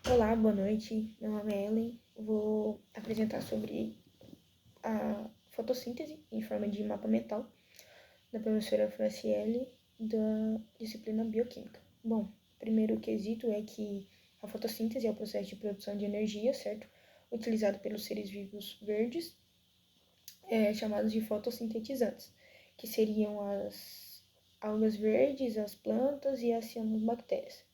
Olá, boa noite. Meu nome é Ellen. Vou apresentar sobre a fotossíntese em forma de mapa mental da professora Franciele da disciplina Bioquímica. Bom, primeiro quesito é que a fotossíntese é o processo de produção de energia, certo? Utilizado pelos seres vivos verdes, chamados de fotossintetizantes, que seriam as algas verdes, as plantas e as cianobactérias.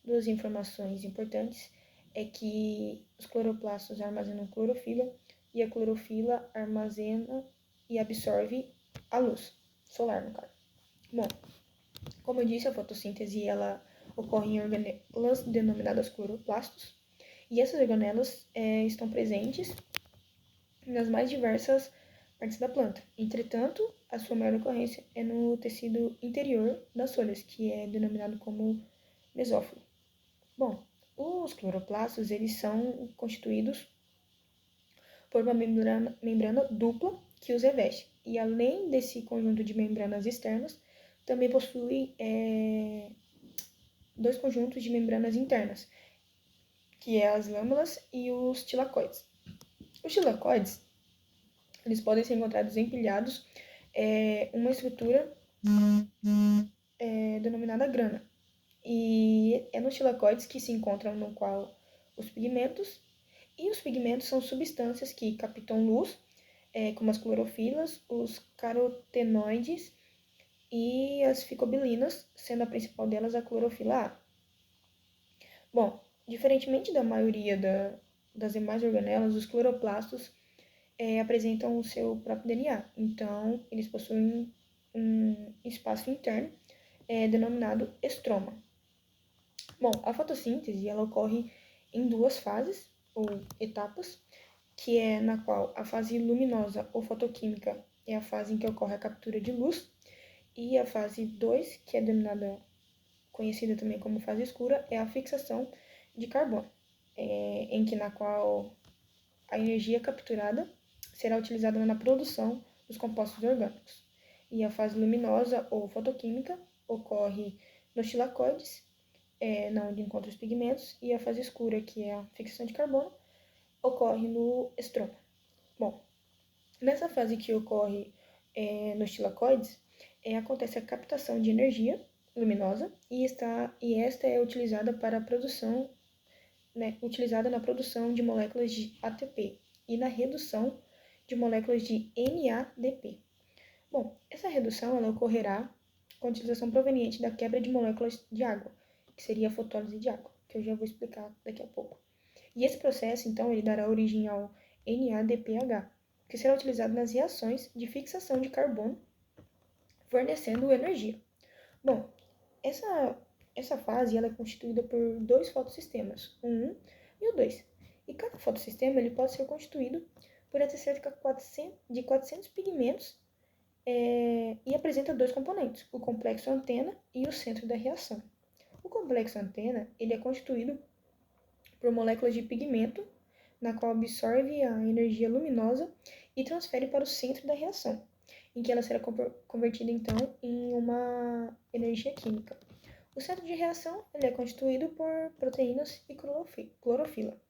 Duas informações importantes é que os cloroplastos armazenam clorofila e a clorofila armazena e absorve a luz solar, no caso. Bom, como eu disse, a fotossíntese ela ocorre em organelas denominadas cloroplastos, e essas organelas estão presentes nas mais diversas partes da planta. Entretanto, a sua maior ocorrência é no tecido interior das folhas, que é denominado como mesófilo. Bom, os cloroplastos eles são constituídos por uma membrana dupla que os reveste. E além desse conjunto de membranas externas, também possui dois conjuntos de membranas internas, que é as lâmulas e os tilacoides. Os tilacoides eles podem ser encontrados empilhados uma estrutura denominada grana. E é nos tilacoides que se encontram no qual os pigmentos, e os pigmentos são substâncias que captam luz, como as clorofilas, os carotenoides e as ficobilinas, sendo a principal delas a clorofila A. Bom, diferentemente da maioria das demais organelas, os cloroplastos apresentam o seu próprio DNA, então eles possuem um espaço interno denominado estroma. Bom, a fotossíntese ela ocorre em duas fases ou etapas, que é na qual a fase luminosa ou fotoquímica é a fase em que ocorre a captura de luz, e a fase 2, que é conhecida também como fase escura, é a fixação de carbono, na qual a energia capturada será utilizada na produção dos compostos orgânicos. E a fase luminosa ou fotoquímica ocorre nos tilacoides, onde encontra os pigmentos, e a fase escura, que é a fixação de carbono, ocorre no estroma. Bom, nessa fase que ocorre nos tilacoides, acontece a captação de energia luminosa e esta é utilizada para a produção, utilizada na produção de moléculas de ATP e na redução de moléculas de NADP. Bom, essa redução ela ocorrerá com a utilização proveniente da quebra de moléculas de água, que seria a fotólise de água, que eu já vou explicar daqui a pouco. E esse processo, então, ele dará origem ao NADPH, que será utilizado nas reações de fixação de carbono, fornecendo energia. Bom, essa fase ela é constituída por dois fotossistemas, o 1 e o 2. E cada fotossistema ele pode ser constituído por até cerca de 400 pigmentos e apresenta dois componentes, o complexo antena e o centro da reação. O complexo antena ele é constituído por moléculas de pigmento, na qual absorve a energia luminosa e transfere para o centro da reação, em que ela será convertida então em uma energia química. O centro de reação ele é constituído por proteínas e clorofila.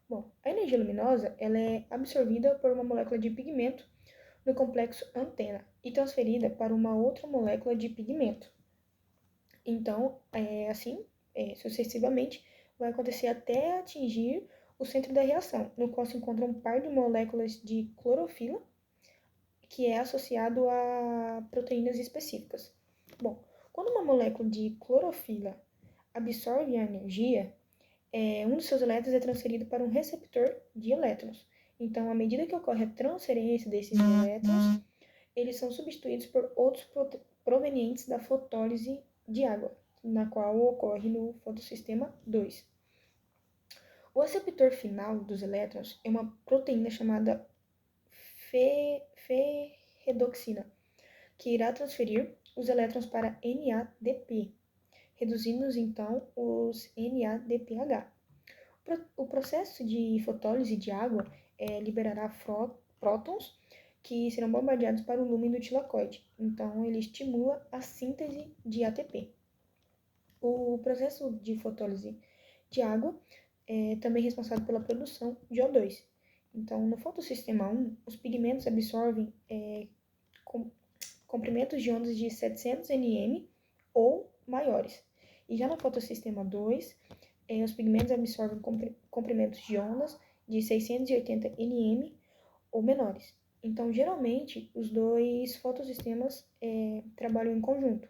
Bom, a energia luminosa ela é absorvida por uma molécula de pigmento no complexo antena e transferida para uma outra molécula de pigmento. Então, sucessivamente, vai acontecer até atingir o centro da reação, no qual se encontra um par de moléculas de clorofila, que é associado a proteínas específicas. Bom, quando uma molécula de clorofila absorve a energia, um dos seus elétrons é transferido para um receptor de elétrons. Então, à medida que ocorre a transferência desses elétrons, eles são substituídos por outros provenientes da fotólise de água, na qual ocorre no fotossistema 2. O receptor final dos elétrons é uma proteína chamada ferredoxina, que irá transferir os elétrons para NADP, reduzindo então os NADPH. O processo de fotólise de água liberará prótons que serão bombardeados para o lúmen do tilacoide. Então, ele estimula a síntese de ATP. O processo de fotólise de água também responsável pela produção de O2. Então, no fotossistema 1, os pigmentos absorvem comprimentos de ondas de 700 nm ou maiores. E já no fotossistema 2, os pigmentos absorvem comprimentos de ondas de 680 nm ou menores. Então, geralmente, os dois fotossistemas trabalham em conjunto.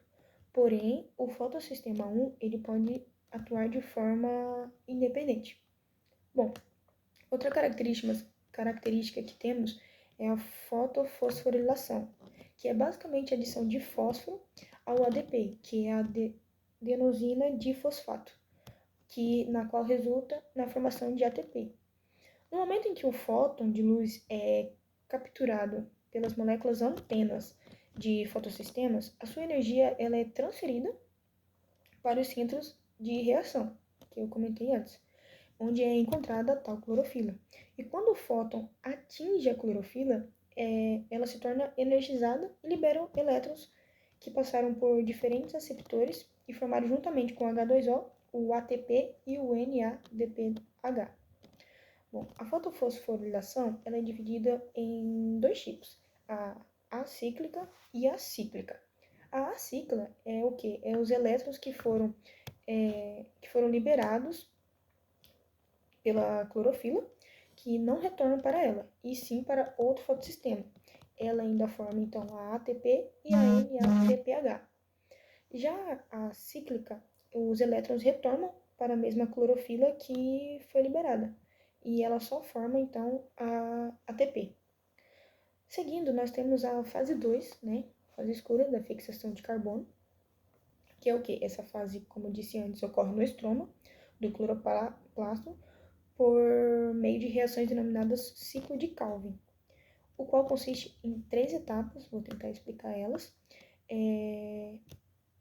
Porém, o fotossistema 1 ele pode atuar de forma independente. Bom, outra característica que temos é a fotofosforilação, que é basicamente a adição de fósforo ao ADP, que é a adenosina difosfato, na qual resulta na formação de ATP. No momento em que o fóton de luz é capturado pelas moléculas antenas de fotossistemas, a sua energia ela é transferida para os centros de reação, que eu comentei antes, onde é encontrada a tal clorofila. E quando o fóton atinge a clorofila, ela se torna energizada e libera elétrons que passaram por diferentes receptores e formaram juntamente com o H2O o ATP e o NADPH. Bom, a fotofosforilação ela é dividida em dois tipos, a acíclica e a cíclica. A acíclica é o quê? É os elétrons que foram liberados pela clorofila, que não retornam para ela, e sim para outro fotossistema. Ela ainda forma, então, a ATP e a NADPH. Já a cíclica, os elétrons retornam para a mesma clorofila que foi liberada, e ela só forma, então, a ATP. Seguindo, nós temos a fase 2, né? Fase escura da fixação de carbono, que é o quê? Essa fase, como eu disse antes, ocorre no estroma do cloroplasto por meio de reações denominadas ciclo de Calvin, o qual consiste em 3 etapas, vou tentar explicar elas.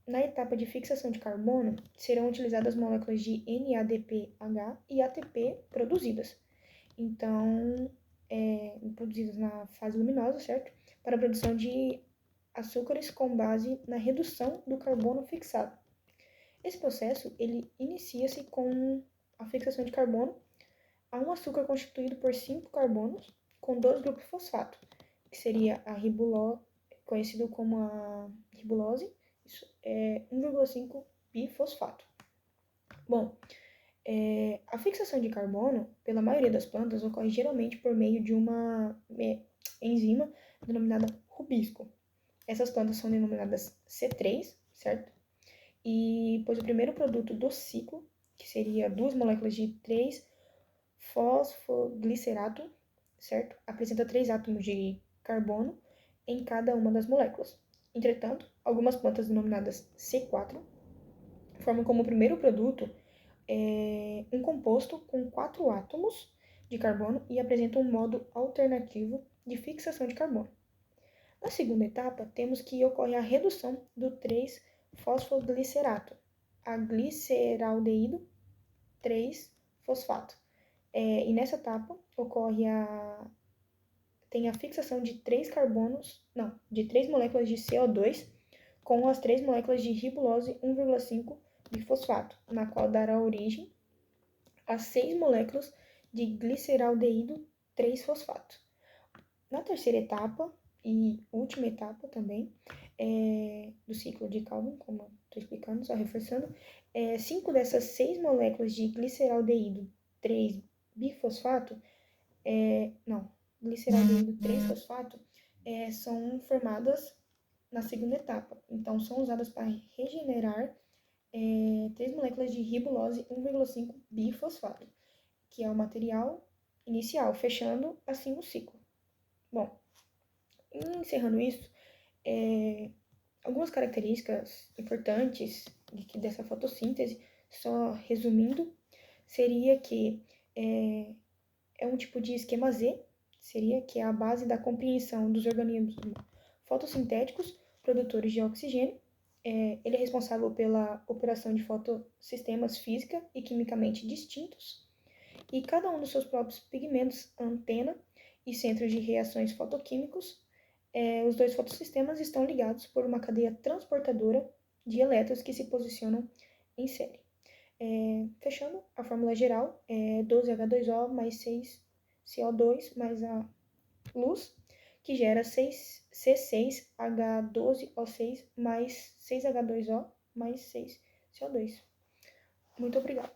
Na etapa de fixação de carbono, serão utilizadas moléculas de NADPH e ATP produzidas. Então, produzidas na fase luminosa, certo? Para a produção de açúcares com base na redução do carbono fixado. Esse processo, ele inicia-se com a fixação de carbono a um açúcar constituído por 5 carbonos com 2 grupos fosfato, que seria a ribulose, conhecido como a ribulose, isso é 1,5 bifosfato. Bom, a fixação de carbono, pela maioria das plantas, ocorre geralmente por meio de uma enzima denominada rubisco. Essas plantas são denominadas C3, certo? E pois o primeiro produto do ciclo, que seria 2 moléculas de 3-fosfoglicerato, certo? Apresenta 3 átomos de carbono em cada uma das moléculas. Entretanto, algumas plantas denominadas C4 formam como primeiro produto um composto com 4 átomos de carbono e apresentam um modo alternativo de fixação de carbono. Na segunda etapa, temos que ocorre a redução do 3-fosfoglicerato a gliceraldeído 3-fosfato. E nessa etapa tem a fixação de 3 moléculas de CO2 com as 3 moléculas de ribulose 1,5 bifosfato, na qual dará origem a 6 moléculas de gliceraldeído 3-fosfato. Na terceira etapa e última etapa também do ciclo de Calvin, como estou explicando, só reforçando, 5 dessas 6 moléculas de gliceraldeído 3-bifosfato, gliceraldeído 3-fosfato, são formadas na segunda etapa. Então, são usadas para regenerar 3 moléculas de ribulose 1,5 bifosfato, que é o material inicial, fechando assim o ciclo. Bom, encerrando isso, algumas características importantes dessa fotossíntese, só resumindo, seria que é um tipo de esquema Z, seria que é a base da compreensão dos organismos fotossintéticos produtores de oxigênio. Ele é responsável pela operação de fotossistemas física e quimicamente distintos, e cada um dos seus próprios pigmentos, antena e centros de reações fotoquímicos. Os dois fotossistemas estão ligados por uma cadeia transportadora de elétrons que se posicionam em série. Fechando, a fórmula geral é 12H2O mais 6CO2 mais a luz, que gera C6H12O6 mais 6H2O mais 6CO2. Muito obrigada.